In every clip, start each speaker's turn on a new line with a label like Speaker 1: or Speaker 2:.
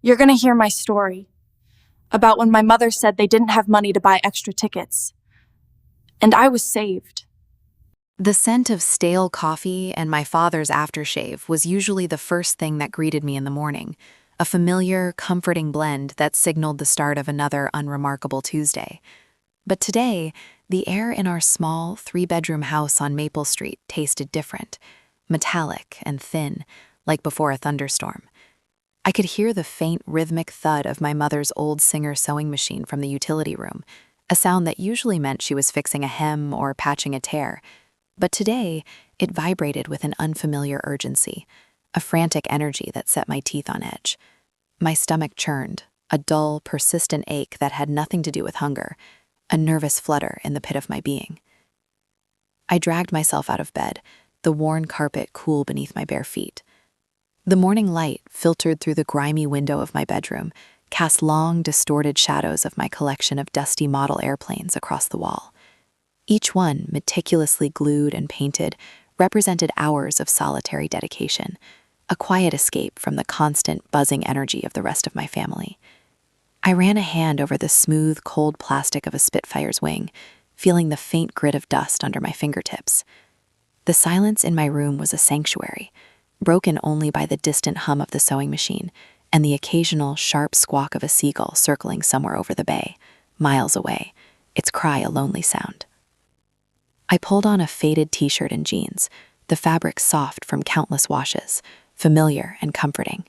Speaker 1: You're gonna hear my story about when my mother said they didn't have money to buy extra tickets. And I was saved.
Speaker 2: The scent of stale coffee and my father's aftershave was usually the first thing that greeted me in the morning, a familiar, comforting blend that signaled the start of another unremarkable Tuesday. But today, the air in our small, three-bedroom house on Maple Street tasted different, metallic and thin, like before a thunderstorm. I could hear the faint, rhythmic thud of my mother's old Singer sewing machine from the utility room, a sound that usually meant she was fixing a hem or patching a tear. But today, it vibrated with an unfamiliar urgency, a frantic energy that set my teeth on edge. My stomach churned, a dull, persistent ache that had nothing to do with hunger, a nervous flutter in the pit of my being. I dragged myself out of bed, the worn carpet cool beneath my bare feet. The morning light, filtered through the grimy window of my bedroom, cast long, distorted shadows of my collection of dusty model airplanes across the wall. Each one, meticulously glued and painted, represented hours of solitary dedication, a quiet escape from the constant, buzzing energy of the rest of my family. I ran a hand over the smooth, cold plastic of a Spitfire's wing, feeling the faint grit of dust under my fingertips. The silence in my room was a sanctuary, broken only by the distant hum of the sewing machine and the occasional sharp squawk of a seagull circling somewhere over the bay, miles away, its cry a lonely sound. I pulled on a faded t-shirt and jeans, the fabric soft from countless washes, familiar and comforting.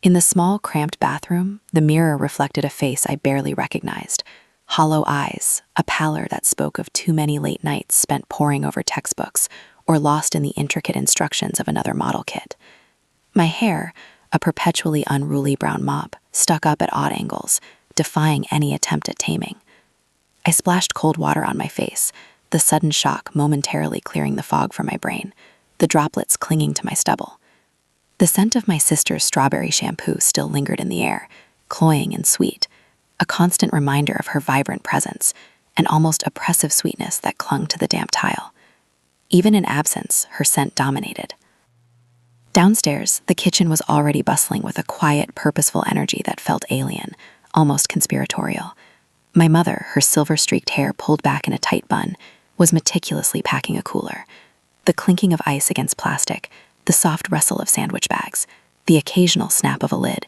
Speaker 2: In the small, cramped bathroom, the mirror reflected a face I barely recognized, hollow eyes, a pallor that spoke of too many late nights spent poring over textbooks or lost in the intricate instructions of another model kit. My hair, a perpetually unruly brown mop, stuck up at odd angles, defying any attempt at taming. I splashed cold water on my face, the sudden shock momentarily clearing the fog from my brain, the droplets clinging to my stubble. The scent of my sister's strawberry shampoo still lingered in the air, cloying and sweet, a constant reminder of her vibrant presence, an almost oppressive sweetness that clung to the damp tile. Even in absence, her scent dominated. Downstairs, the kitchen was already bustling with a quiet, purposeful energy that felt alien, almost conspiratorial. My mother, her silver-streaked hair pulled back in a tight bun, was meticulously packing a cooler. The clinking of ice against plastic, the soft rustle of sandwich bags, the occasional snap of a lid.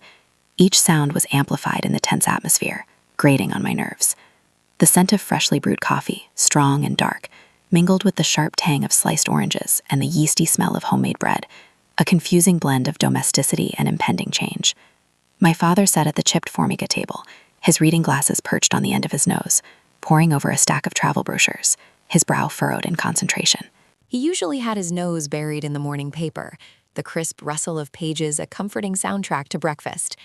Speaker 2: Each sound was amplified in the tense atmosphere, grating on my nerves. The scent of freshly brewed coffee, strong and dark, mingled with the sharp tang of sliced oranges and the yeasty smell of homemade bread, a confusing blend of domesticity and impending change. My father sat at the chipped formica table, his reading glasses perched on the end of his nose, poring over a stack of travel brochures, his brow furrowed in concentration. He usually had his nose buried in the morning paper, the crisp rustle of pages a comforting soundtrack to breakfast.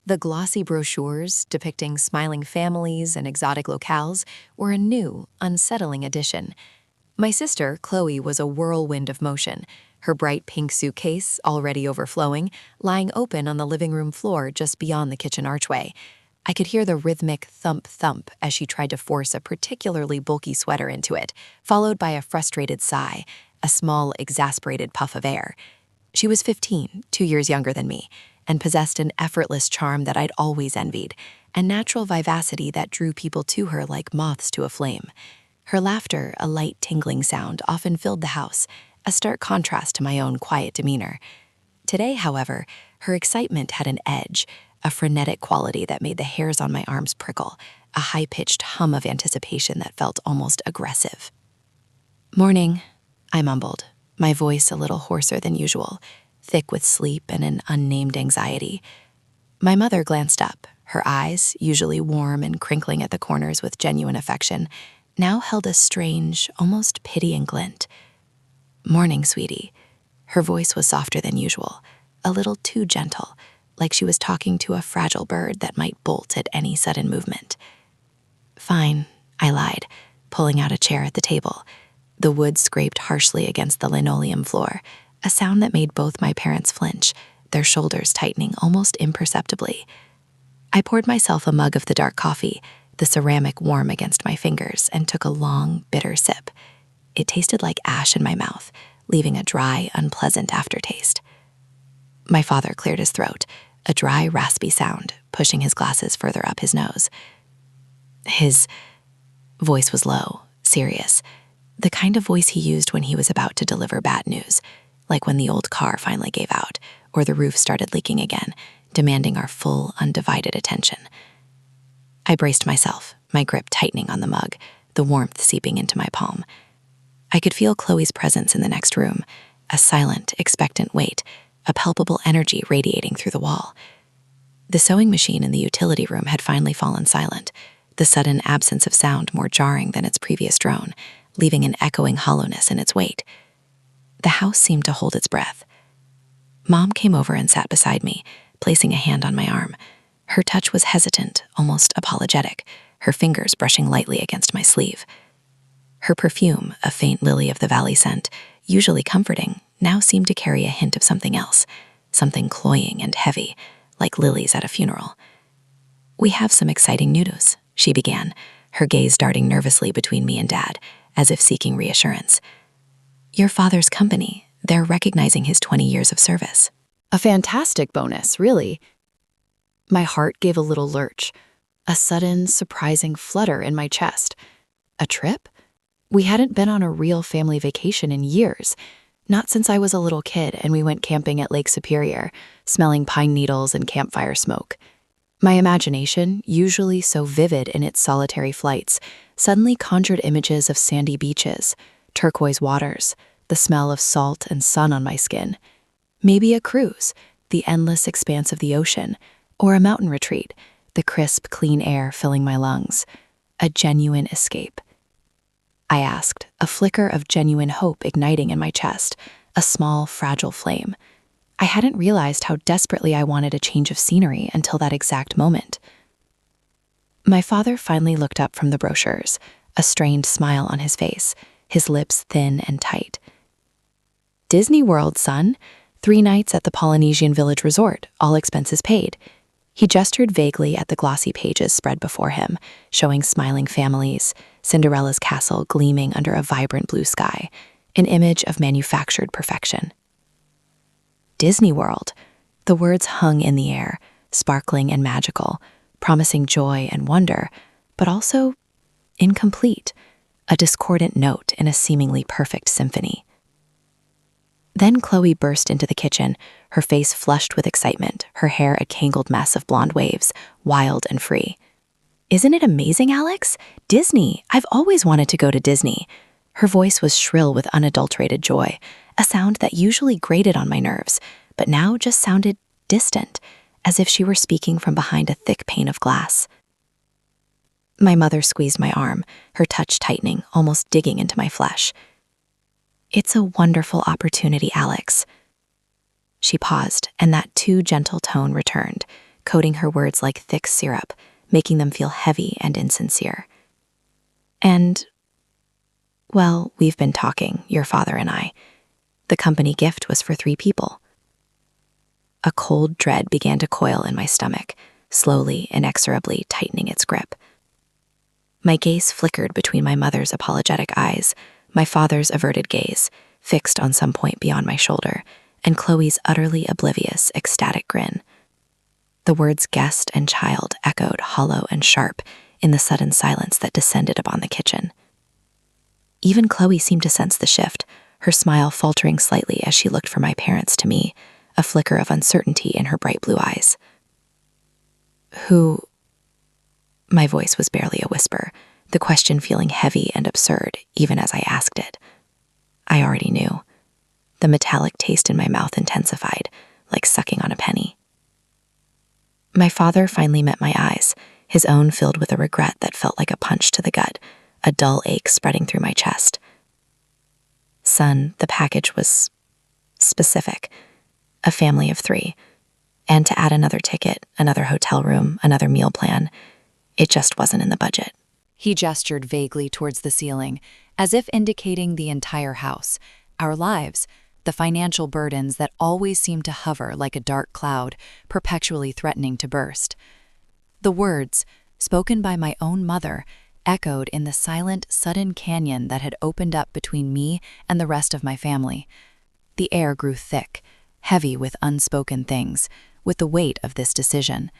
Speaker 2: The glossy brochures, depicting smiling families and exotic locales, were a new, unsettling addition. My sister, Chloe, was a whirlwind of motion, her bright pink suitcase, already overflowing, lying open on the living room floor just beyond the kitchen archway. I could hear the rhythmic thump-thump as she tried to force a particularly bulky sweater into it, followed by a frustrated sigh, a small, exasperated puff of air. She was 15, 2 years younger than me, and possessed an effortless charm that I'd always envied, a natural vivacity that drew people to her like moths to a flame. Her laughter, a light tingling sound, often filled the house, a stark contrast to my own quiet demeanor. Today, however, her excitement had an edge, a frenetic quality that made the hairs on my arms prickle, a high-pitched hum of anticipation that felt almost aggressive. "Morning," I mumbled, my voice a little hoarser than usual, thick with sleep and an unnamed anxiety. My mother glanced up, her eyes, usually warm and crinkling at the corners with genuine affection, now held a strange, almost pitying glint. "Morning, sweetie." Her voice was softer than usual, a little too gentle, like she was talking to a fragile bird that might bolt at any sudden movement. "Fine," I lied, pulling out a chair at the table. The wood scraped harshly against the linoleum floor, a sound that made both my parents flinch, their shoulders tightening almost imperceptibly. I poured myself a mug of the dark coffee, the ceramic warm against my fingers, and took a long, bitter sip. It tasted like ash in my mouth, leaving a dry, unpleasant aftertaste. My father cleared his throat, a dry, raspy sound, pushing his glasses further up his nose. His voice was low, serious, the kind of voice he used when he was about to deliver bad news, like when the old car finally gave out, or the roof started leaking again, demanding our full, undivided attention. I braced myself, my grip tightening on the mug, the warmth seeping into my palm. I could feel Chloe's presence in the next room, a silent, expectant weight, a palpable energy radiating through the wall. The sewing machine in the utility room had finally fallen silent, the sudden absence of sound more jarring than its previous drone, leaving an echoing hollowness in its weight. The house seemed to hold its breath. Mom came over and sat beside me, placing a hand on my arm. Her touch was hesitant, almost apologetic, her fingers brushing lightly against my sleeve. Her perfume, a faint lily-of-the-valley scent, usually comforting, now seemed to carry a hint of something else, something cloying and heavy, like lilies at a funeral. "We have some exciting news," she began, her gaze darting nervously between me and Dad, as if seeking reassurance. "Your father's company, they're recognizing his 20 years of service."
Speaker 3: A fantastic bonus, really. My heart gave a little lurch, a sudden, surprising flutter in my chest. A trip? We hadn't been on a real family vacation in years, not since I was a little kid and we went camping at Lake Superior, smelling pine needles and campfire smoke. My imagination, usually so vivid in its solitary flights, suddenly conjured images of sandy beaches, turquoise waters, the smell of salt and sun on my skin. Maybe a cruise, the endless expanse of the ocean, or a mountain retreat, the crisp, clean air filling my lungs. A genuine escape. I asked, a flicker of genuine hope igniting in my chest, a small, fragile flame. I hadn't realized how desperately I wanted a change of scenery until that exact moment. My father finally looked up from the brochures, a strained smile on his face, his lips thin and tight. "Disney World, son. 3 nights at the Polynesian Village Resort, all expenses paid." He gestured vaguely at the glossy pages spread before him, showing smiling families, Cinderella's castle gleaming under a vibrant blue sky, an image of manufactured perfection. Disney World. The words hung in the air, sparkling and magical, promising joy and wonder, but also incomplete, a discordant note in a seemingly perfect symphony. Then Chloe burst into the kitchen, her face flushed with excitement, her hair a tangled mess of blonde waves, wild and free. "Isn't it amazing, Alex? Disney! I've always wanted to go to Disney." Her voice was shrill with unadulterated joy, a sound that usually grated on my nerves, but now just sounded distant, as if she were speaking from behind a thick pane of glass. My mother squeezed my arm, her touch tightening, almost digging into my flesh. "It's a wonderful opportunity, Alex." She paused, and that too gentle tone returned, coating her words like thick syrup, making them feel heavy and insincere. "And, well, we've been talking, your father and I. The company gift was for 3 people." A cold dread began to coil in my stomach, slowly, inexorably tightening its grip. My gaze flickered between my mother's apologetic eyes, my father's averted gaze, fixed on some point beyond my shoulder, and Chloe's utterly oblivious, ecstatic grin. The words guest and child echoed hollow and sharp in the sudden silence that descended upon the kitchen. Even Chloe seemed to sense the shift, her smile faltering slightly as she looked from my parents to me, a flicker of uncertainty in her bright blue eyes. "Who?" My voice was barely a whisper, the question feeling heavy and absurd even as I asked it. I already knew. The metallic taste in my mouth intensified, like sucking on a penny. My father finally met my eyes, his own filled with a regret that felt like a punch to the gut, a dull ache spreading through my chest. "Son, the package was specific. A family of 3. And to add another ticket, another hotel room, another meal plan, it just wasn't in the budget."
Speaker 2: He gestured vaguely towards the ceiling, as if indicating the entire house, our lives, the financial burdens that always seemed to hover like a dark cloud, perpetually threatening to burst. The words, spoken by my own mother, echoed in the silent, sudden canyon that had opened up between me and the rest of my family. The air grew thick, heavy with unspoken things, with the weight of this decision.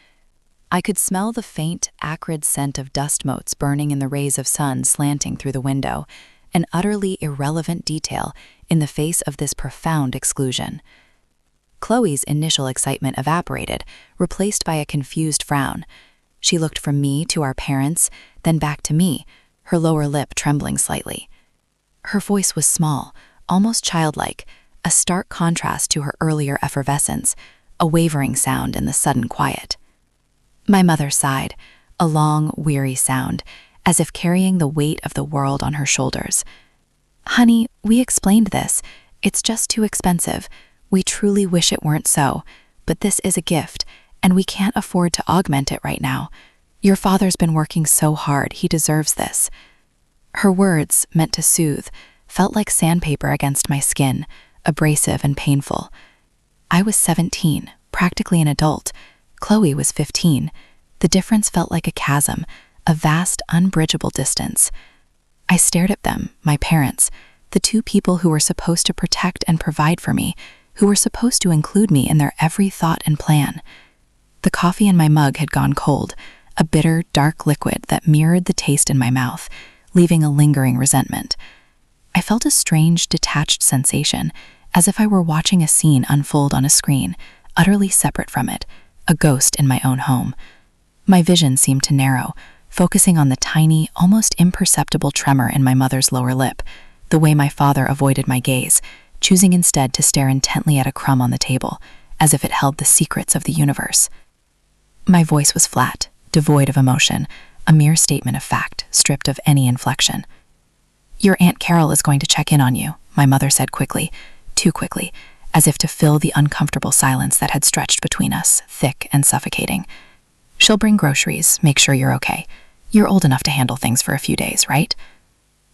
Speaker 2: I could smell the faint, acrid scent of dust motes burning in the rays of sun slanting through the window, an utterly irrelevant detail in the face of this profound exclusion. Chloe's initial excitement evaporated, replaced by a confused frown. She looked from me to our parents, then back to me, her lower lip trembling slightly. Her voice was small, almost childlike, a stark contrast to her earlier effervescence, a wavering sound in the sudden quiet. My mother sighed, a long, weary sound, as if carrying the weight of the world on her shoulders. "Honey, we explained this. It's just too expensive. We truly wish it weren't so, but this is a gift, and we can't afford to augment it right now. Your father's been working so hard, he deserves this." Her words, meant to soothe, felt like sandpaper against my skin, abrasive and painful. I was 17, practically an adult. Chloe was 15. The difference felt like a chasm, a vast, unbridgeable distance. I stared at them, my parents, the two people who were supposed to protect and provide for me, who were supposed to include me in their every thought and plan. The coffee in my mug had gone cold, a bitter, dark liquid that mirrored the taste in my mouth, leaving a lingering resentment. I felt a strange, detached sensation, as if I were watching a scene unfold on a screen, utterly separate from it, a ghost in my own home. My vision seemed to narrow, focusing on the tiny, almost imperceptible tremor in my mother's lower lip, the way my father avoided my gaze, choosing instead to stare intently at a crumb on the table, as if it held the secrets of the universe. My voice was flat, devoid of emotion, a mere statement of fact, stripped of any inflection. "Your Aunt Carol is going to check in on you," my mother said quickly, too quickly, as if to fill the uncomfortable silence that had stretched between us, thick and suffocating. "She'll bring groceries, make sure you're okay. You're old enough to handle things for a few days, right?"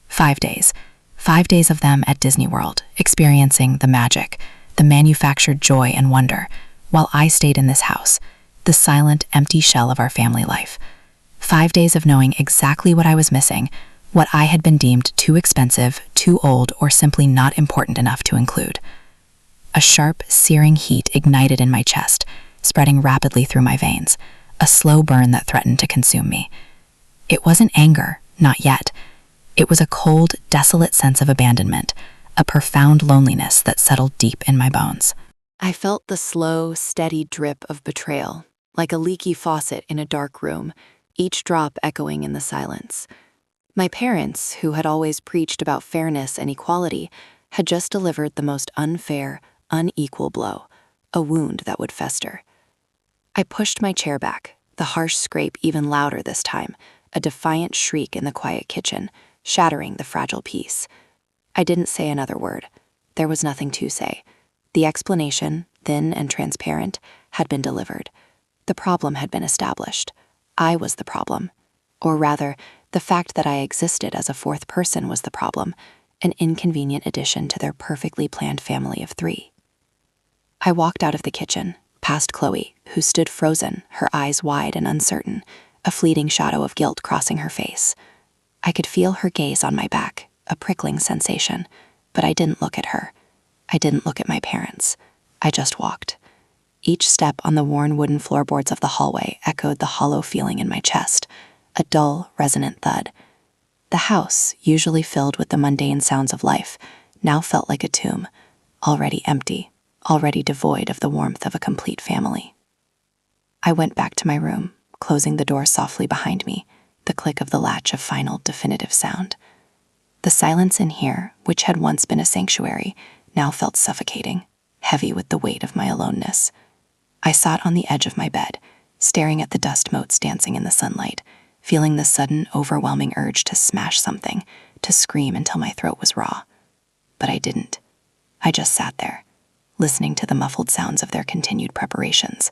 Speaker 2: 5 days. 5 days of them at Disney World, experiencing the magic, the manufactured joy and wonder, while I stayed in this house, the silent, empty shell of our family life. 5 days of knowing exactly what I was missing, what I had been deemed too expensive, too old, or simply not important enough to include. A sharp, searing heat ignited in my chest, spreading rapidly through my veins, a slow burn that threatened to consume me. It wasn't anger, not yet. It was a cold, desolate sense of abandonment, a profound loneliness that settled deep in my bones. I felt the slow, steady drip of betrayal, like a leaky faucet in a dark room, each drop echoing in the silence. My parents, who had always preached about fairness and equality, had just delivered the most unfair, unequal blow, a wound that would fester. I pushed my chair back, the harsh scrape even louder this time, a defiant shriek in the quiet kitchen, shattering the fragile peace. I didn't say another word. There was nothing to say. The explanation, thin and transparent, had been delivered. The problem had been established. I was the problem. Or rather, the fact that I existed as a fourth person was the problem, an inconvenient addition to their perfectly planned family of 3. I walked out of the kitchen, past Chloe, who stood frozen, her eyes wide and uncertain, a fleeting shadow of guilt crossing her face. I could feel her gaze on my back, a prickling sensation, but I didn't look at her. I didn't look at my parents. I just walked. Each step on the worn wooden floorboards of the hallway echoed the hollow feeling in my chest, a dull, resonant thud. The house, usually filled with the mundane sounds of life, now felt like a tomb, already empty, already devoid of the warmth of a complete family. I went back to my room, closing the door softly behind me, the click of the latch a final, definitive sound. The silence in here, which had once been a sanctuary, now felt suffocating, heavy with the weight of my aloneness. I sat on the edge of my bed, staring at the dust motes dancing in the sunlight, feeling the sudden, overwhelming urge to smash something, to scream until my throat was raw. But I didn't. I just sat there, listening to the muffled sounds of their continued preparations,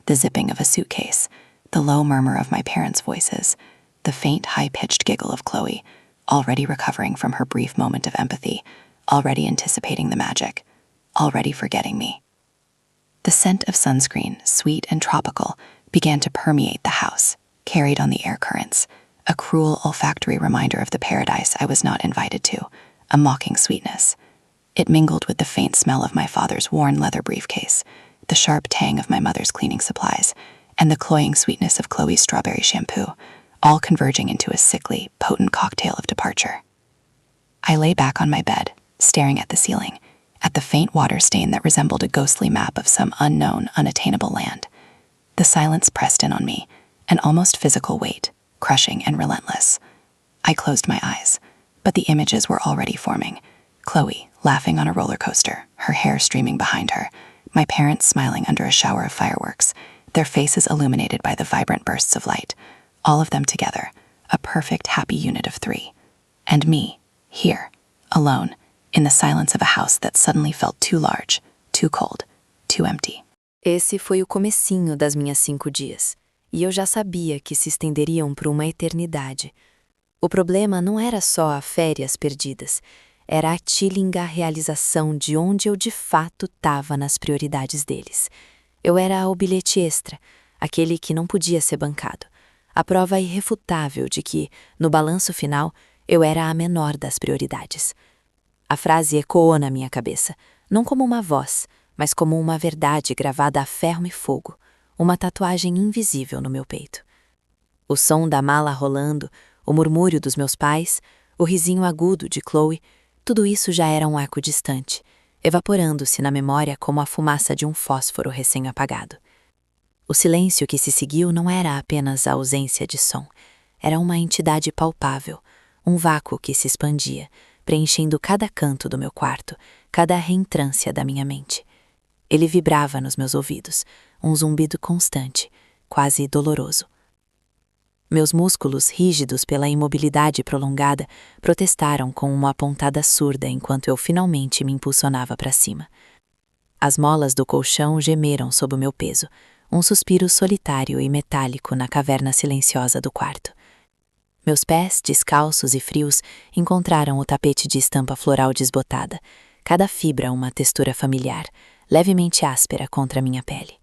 Speaker 2: the zipping of a suitcase, the low murmur of my parents' voices, the faint, high-pitched giggle of Chloe, already recovering from her brief moment of empathy, already anticipating the magic, already forgetting me. The scent of sunscreen, sweet and tropical, began to permeate the house, carried on the air currents, a cruel olfactory reminder of the paradise I was not invited to, a mocking sweetness. It mingled with the faint smell of my father's worn leather briefcase,
Speaker 3: the sharp tang of my mother's cleaning supplies, and the cloying sweetness of Chloe's strawberry shampoo, all converging into a sickly, potent cocktail of departure. I lay back on my bed, staring at the ceiling, at the faint water stain that resembled a ghostly map of some unknown, unattainable land. The silence pressed in on me, an almost physical weight, crushing and relentless. I closed my eyes, but the images were already forming. Chloe, laughing on a roller coaster, her hair streaming behind her, my parents smiling under a shower of fireworks, their faces illuminated by the vibrant bursts of light, all of them together, a perfect, happy unit of three. And me, here, alone, in the silence of a house that suddenly felt too large, too cold, too empty.
Speaker 2: Esse foi o comecinho das minhas 5 dias, e eu já sabia que se estenderiam por uma eternidade. O problema não era só a férias perdidas, era a tílinga realização de onde eu de fato estava nas prioridades deles. Eu era o bilhete extra, aquele que não podia ser bancado, a prova irrefutável de que, no balanço final, eu era a menor das prioridades. A frase ecoou na minha cabeça, não como uma voz, mas como uma verdade gravada a ferro e fogo, uma tatuagem invisível no meu peito. O som da mala rolando, o murmúrio dos meus pais, o risinho agudo de Chloe, tudo isso já era um eco distante, evaporando-se na memória como a fumaça de um fósforo recém-apagado. O silêncio que se seguiu não era apenas a ausência de som, era uma entidade palpável, um vácuo que se expandia, preenchendo cada canto do meu quarto, cada reentrância da minha mente. Ele vibrava nos meus ouvidos, um zumbido constante, quase doloroso. Meus músculos, rígidos pela imobilidade prolongada, protestaram com uma pontada surda enquanto eu finalmente me impulsionava para cima. As molas do colchão gemeram sob o meu peso, um suspiro solitário e metálico na caverna silenciosa do quarto. Meus pés, descalços e frios, encontraram o tapete de estampa floral desbotada, cada fibra uma textura familiar, levemente áspera contra minha pele.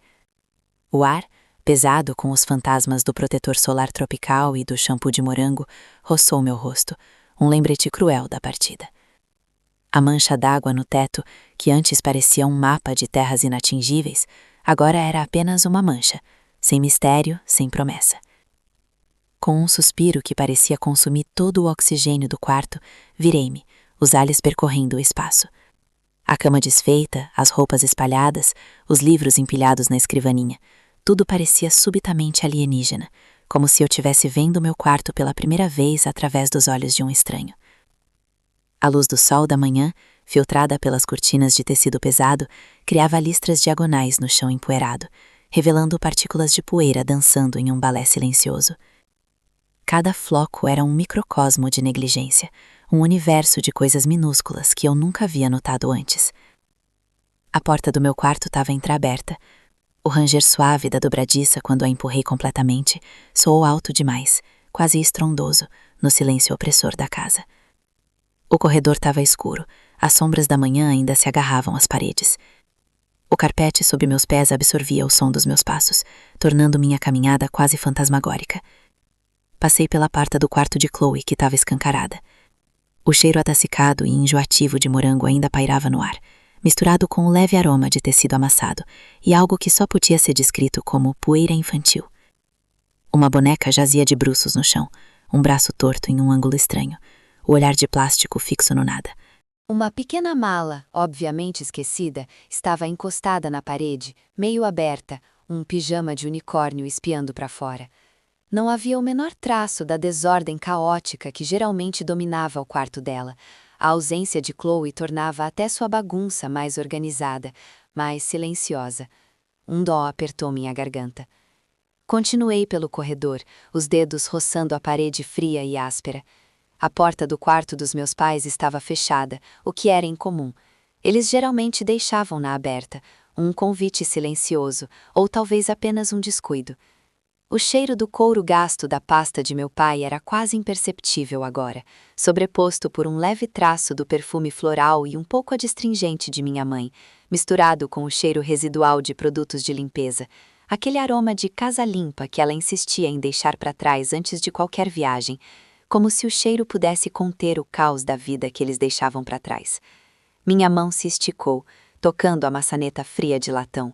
Speaker 2: O ar, pesado com os fantasmas do protetor solar tropical e do shampoo de morango, roçou meu rosto, um lembrete cruel da partida. A mancha d'água no teto, que antes parecia um mapa de terras inatingíveis, agora era apenas uma mancha, sem mistério, sem promessa. Com um suspiro que parecia consumir todo o oxigênio do quarto, virei-me, os olhos percorrendo o espaço. A cama desfeita, as roupas espalhadas, os livros empilhados na escrivaninha, tudo parecia subitamente alienígena, como se eu tivesse vendo meu quarto pela primeira vez através dos olhos de um estranho. A luz do sol da manhã, filtrada pelas cortinas de tecido pesado, criava listras diagonais no chão empoeirado, revelando partículas de poeira dançando em um balé silencioso. Cada floco era um microcosmo de negligência, um universo de coisas minúsculas que eu nunca havia notado antes. A porta do meu quarto estava entreaberta. O ranger suave da dobradiça quando a empurrei completamente soou alto demais, quase estrondoso, no silêncio opressor da casa. O corredor estava escuro, as sombras da manhã ainda se agarravam às paredes. O carpete sob meus pés absorvia o som dos meus passos, tornando minha caminhada quase fantasmagórica. Passei pela porta do quarto de Chloe, que estava escancarada. O cheiro adocicado e enjoativo de morango ainda pairava no ar, misturado com o leve aroma de tecido amassado e algo que só podia ser descrito como poeira infantil. Uma boneca jazia de bruços no chão, um braço torto em um ângulo estranho, o olhar de plástico fixo no nada. Uma pequena mala, obviamente esquecida, estava encostada na parede, meio aberta, um pijama de unicórnio espiando para fora. Não havia o menor traço da desordem caótica que geralmente dominava o quarto dela. A ausência de Chloe tornava até sua bagunça mais organizada, mais silenciosa. Um dó apertou minha garganta. Continuei pelo corredor, os dedos roçando a parede fria e áspera. A porta do quarto dos meus pais estava fechada, o que era incomum. Eles geralmente deixavam-na aberta, um convite silencioso, ou talvez apenas um descuido. O cheiro do couro gasto da pasta de meu pai era quase imperceptível agora, sobreposto por um leve traço do perfume floral e um pouco adstringente de minha mãe, misturado com o cheiro residual de produtos de limpeza, aquele aroma de casa limpa que ela insistia em deixar para trás antes de qualquer viagem, como se o cheiro pudesse conter o caos da vida que eles deixavam para trás. Minha mão se esticou, tocando a maçaneta fria de latão.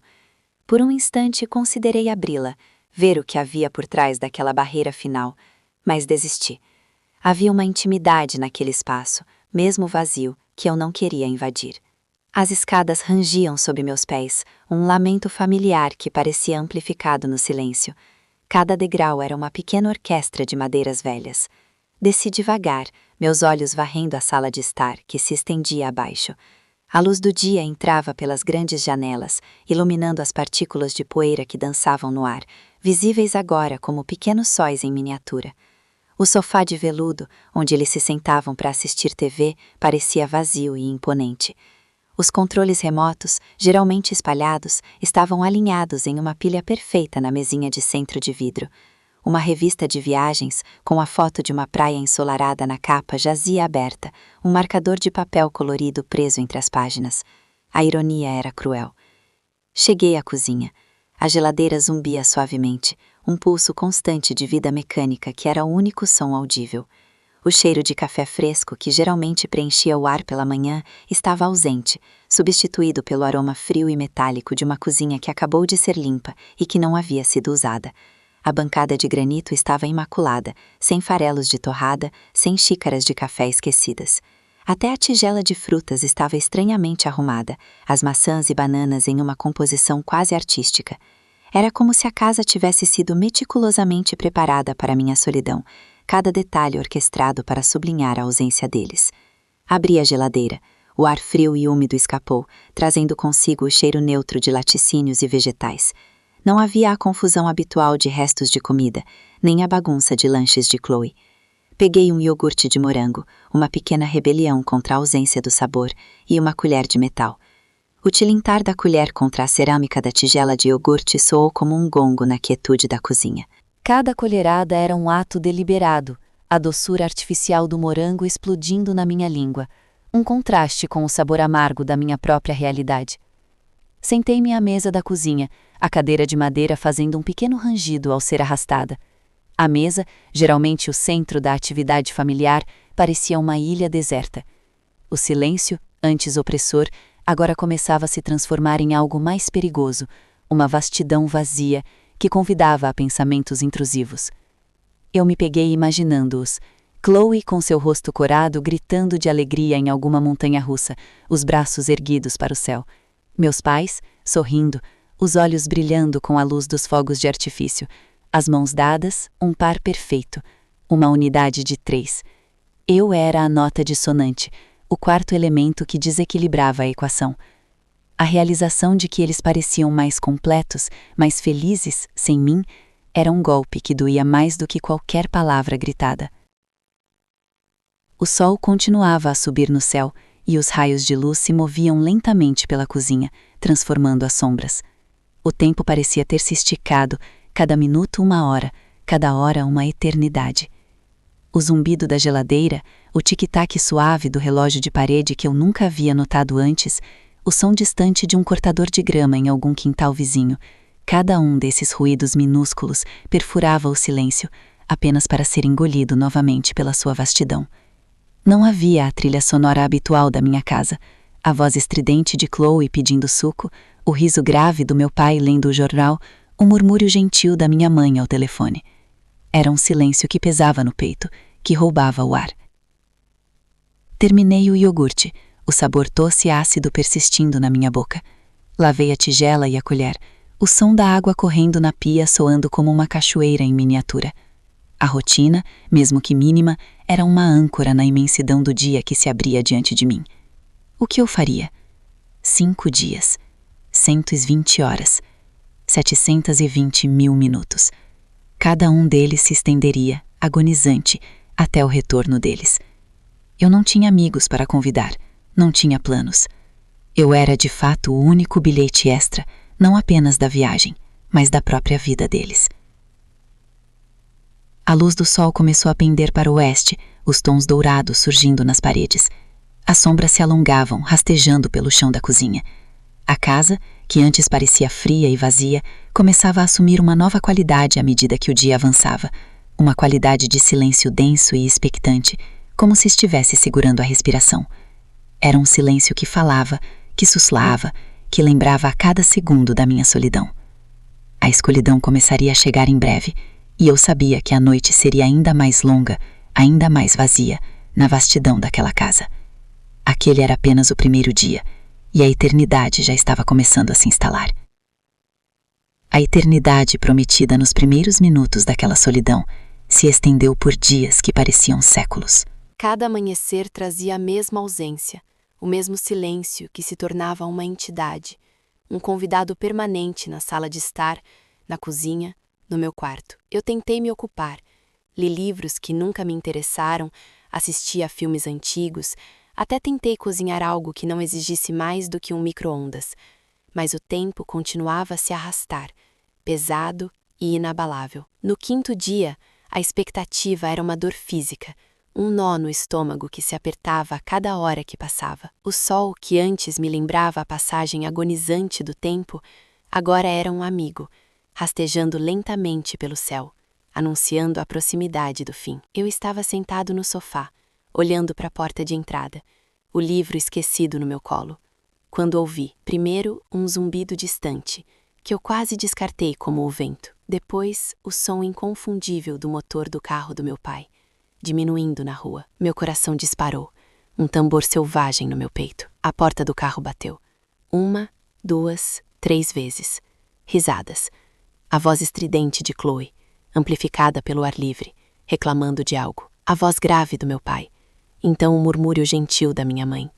Speaker 4: Por um instante considerei abri-la, ver o que havia por trás daquela barreira final, mas desisti. Havia uma intimidade naquele espaço, mesmo vazio, que eu não queria invadir. As escadas rangiam sob meus pés, um lamento familiar que parecia amplificado no silêncio. Cada degrau era uma pequena orquestra de madeiras velhas. Desci devagar, meus olhos varrendo a sala de estar, que se estendia abaixo. A luz do dia entrava pelas grandes janelas, iluminando as partículas de poeira que dançavam no ar, visíveis agora como pequenos sóis em miniatura. O sofá de veludo, onde eles se sentavam para assistir TV, parecia vazio e imponente. Os controles remotos, geralmente espalhados, estavam alinhados em uma pilha perfeita na mesinha de centro de vidro. Uma revista de viagens, com a foto de uma praia ensolarada na capa, jazia aberta, um marcador de papel colorido preso entre as páginas. A ironia era cruel. Cheguei à cozinha. A geladeira zumbia suavemente, um pulso constante de vida mecânica que era o único som audível. O cheiro de café fresco, que geralmente preenchia o ar pela manhã, estava ausente, substituído pelo aroma frio e metálico de uma cozinha que acabou de ser limpa e que não havia sido usada. A bancada de granito estava imaculada, sem farelos de torrada, sem xícaras de café esquecidas. Até a tigela de frutas estava estranhamente arrumada, as maçãs e bananas em uma composição quase artística. Era como se a casa tivesse sido meticulosamente preparada para minha solidão, cada detalhe orquestrado para sublinhar a ausência deles. Abri a geladeira. O ar frio e úmido escapou, trazendo consigo o cheiro neutro de laticínios e vegetais. Não havia a confusão habitual de restos de comida, nem a bagunça de lanches de Chloe. Peguei um iogurte de morango, uma pequena rebelião contra a ausência do sabor, e uma colher de metal. O tilintar da colher contra a cerâmica da tigela de iogurte soou como um gongo na quietude da cozinha.
Speaker 5: Cada colherada era um ato deliberado, a doçura artificial do morango explodindo na minha língua, um contraste com o sabor amargo da minha própria realidade. Sentei-me à mesa da cozinha, a cadeira de madeira fazendo um pequeno rangido ao ser arrastada. A mesa, geralmente o centro da atividade familiar, parecia uma ilha deserta. O silêncio, antes opressor, agora começava a se transformar em algo mais perigoso, uma vastidão vazia, que convidava a pensamentos intrusivos. Eu me peguei imaginando-os. Chloe com seu rosto corado gritando de alegria em alguma montanha-russa, os braços erguidos para o céu. Meus pais, sorrindo, os olhos brilhando com a luz dos fogos de artifício, as mãos dadas, um par perfeito, uma unidade de 3. Eu era a nota dissonante, o quarto elemento que desequilibrava a equação. A realização de que eles pareciam mais completos, mais felizes, sem mim, era um golpe que doía mais do que qualquer palavra gritada. O sol continuava a subir no céu, e os raios de luz se moviam lentamente pela cozinha, transformando as sombras. O tempo parecia ter se esticado, cada minuto uma hora, cada hora uma eternidade. O zumbido da geladeira, o tic-tac suave do relógio de parede que eu nunca havia notado antes, o som distante de um cortador de grama em algum quintal vizinho, cada um desses ruídos minúsculos perfurava o silêncio, apenas para ser engolido novamente pela sua vastidão. Não havia a trilha sonora habitual da minha casa, a voz estridente de Chloe pedindo suco, o riso grave do meu pai lendo o jornal, o murmúrio gentil da minha mãe ao telefone. Era um silêncio que pesava no peito, que roubava o ar. Terminei o iogurte, o sabor doce e ácido persistindo na minha boca. Lavei a tigela e a colher, o som da água correndo na pia soando como uma cachoeira em miniatura. A rotina, mesmo que mínima, era uma âncora na imensidão do dia que se abria diante de mim. O que eu faria? 5 dias, 120 horas, 720 mil minutos. Cada um deles se estenderia, agonizante, até o retorno deles. Eu não tinha amigos para convidar, não tinha planos. Eu era de fato o único bilhete extra, não apenas da viagem, mas da própria vida deles. A luz do sol começou a pender para o oeste, os tons dourados surgindo nas paredes. As sombras se alongavam, rastejando pelo chão da cozinha. A casa, que antes parecia fria e vazia, começava a assumir uma nova qualidade à medida que o dia avançava, uma qualidade de silêncio denso e expectante, como se estivesse segurando a respiração. Era um silêncio que falava, que sussurrava, que lembrava a cada segundo da minha solidão.
Speaker 4: A escuridão começaria a chegar em breve, e eu sabia que a noite seria ainda mais longa, ainda mais vazia, na vastidão daquela casa. Aquele era apenas o primeiro dia, e a eternidade já estava começando a se instalar. A eternidade prometida nos primeiros minutos daquela solidão se estendeu por dias que pareciam séculos.
Speaker 2: Cada amanhecer trazia a mesma ausência, o mesmo silêncio que se tornava uma entidade, um convidado permanente na sala de estar, na cozinha, no meu quarto. Eu tentei me ocupar, li livros que nunca me interessaram, assisti a filmes antigos, até tentei cozinhar algo que não exigisse mais do que um micro-ondas, mas o tempo continuava a se arrastar, pesado e inabalável. No quinto dia, a expectativa era uma dor física, um nó no estômago que se apertava a cada hora que passava. O sol, que antes me lembrava a passagem agonizante do tempo, agora era um amigo, rastejando lentamente pelo céu, anunciando a proximidade do fim. Eu estava sentado no sofá, olhando para a porta de entrada, o livro esquecido no meu colo, quando ouvi, primeiro, um zumbido distante, que eu quase descartei como o vento. Depois, o som inconfundível do motor do carro do meu pai, diminuindo na rua. Meu coração disparou, um tambor selvagem no meu peito. A porta do carro bateu. 1, 2, 3 vezes. Risadas. A voz estridente de Chloe, amplificada pelo ar livre, reclamando de algo. A voz grave do meu pai. Então o murmúrio gentil da minha mãe.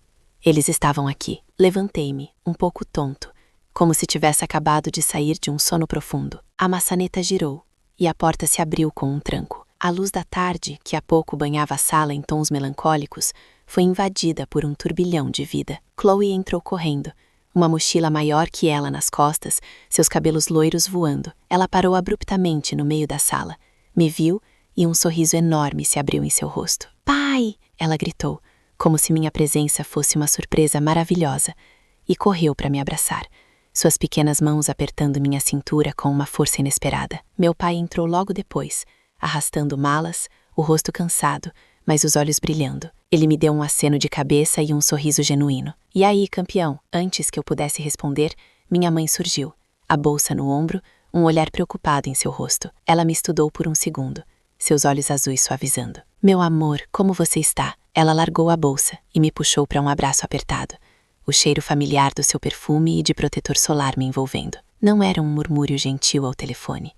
Speaker 2: Eles estavam aqui. Levantei-me, um pouco tonto, como se tivesse acabado de sair de um sono profundo. A maçaneta girou, e a porta se abriu com um tranco. A luz da tarde, que há pouco banhava a sala em tons melancólicos, foi invadida por um turbilhão de vida. Chloe entrou correndo, uma mochila maior que ela nas costas, seus cabelos loiros voando. Ela parou abruptamente no meio da sala, me viu e um sorriso enorme se abriu em seu rosto. "Pai!" ela gritou, como se minha presença fosse uma surpresa maravilhosa, e correu para me abraçar, suas pequenas mãos apertando minha cintura com uma força inesperada. Meu pai entrou logo depois, arrastando malas, o rosto cansado, mas os olhos brilhando. Ele me deu um aceno de cabeça e um sorriso genuíno. "E aí, campeão?" Antes que eu pudesse responder, minha mãe surgiu, a bolsa no ombro, um olhar preocupado em seu rosto. Ela me estudou por um segundo, seus olhos azuis suavizando. "Meu amor, como você está?" Ela largou a bolsa e me puxou para um abraço apertado, o cheiro familiar do seu perfume e de protetor solar me envolvendo. Não era um murmúrio gentil ao telefone.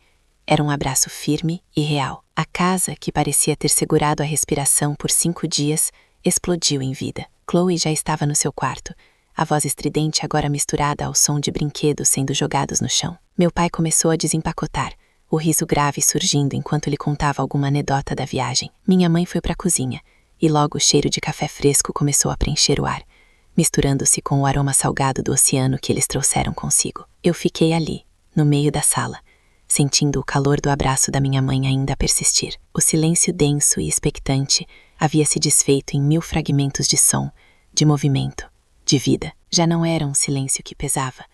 Speaker 2: Era um abraço firme e real. A casa, que parecia ter segurado a respiração por 5 dias, explodiu em vida. Chloe já estava no seu quarto, a voz estridente agora misturada ao som de brinquedos sendo jogados no chão. Meu pai começou a desempacotar, o riso grave surgindo enquanto lhe contava alguma anedota da viagem. Minha mãe foi para a cozinha, e logo o cheiro de café fresco começou a preencher o ar, misturando-se com o aroma salgado do oceano que eles trouxeram consigo. Eu fiquei ali, no meio da sala, sentindo o calor do abraço da minha mãe ainda a persistir. O silêncio denso e expectante havia se desfeito em 1000 fragmentos de som, de movimento, de vida. Já não era um silêncio que pesava,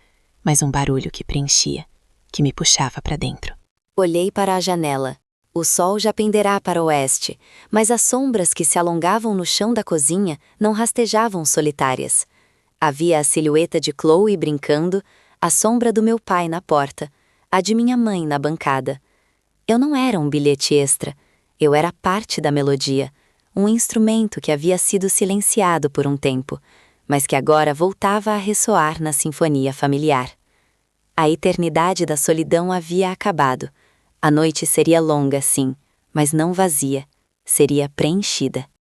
Speaker 2: mas um barulho que preenchia, que me puxava para dentro.
Speaker 5: Olhei para a janela. O sol já penderá para o oeste, mas as sombras que se alongavam no chão da cozinha não rastejavam solitárias. Havia a silhueta de Chloe brincando, a sombra do meu pai na porta, a de minha mãe na bancada. Eu não era um bilhete extra, eu era parte da melodia, um instrumento que havia sido silenciado por um tempo, mas que agora voltava a ressoar na sinfonia familiar. A eternidade da solidão havia acabado. A noite seria longa, sim, mas não vazia, seria preenchida.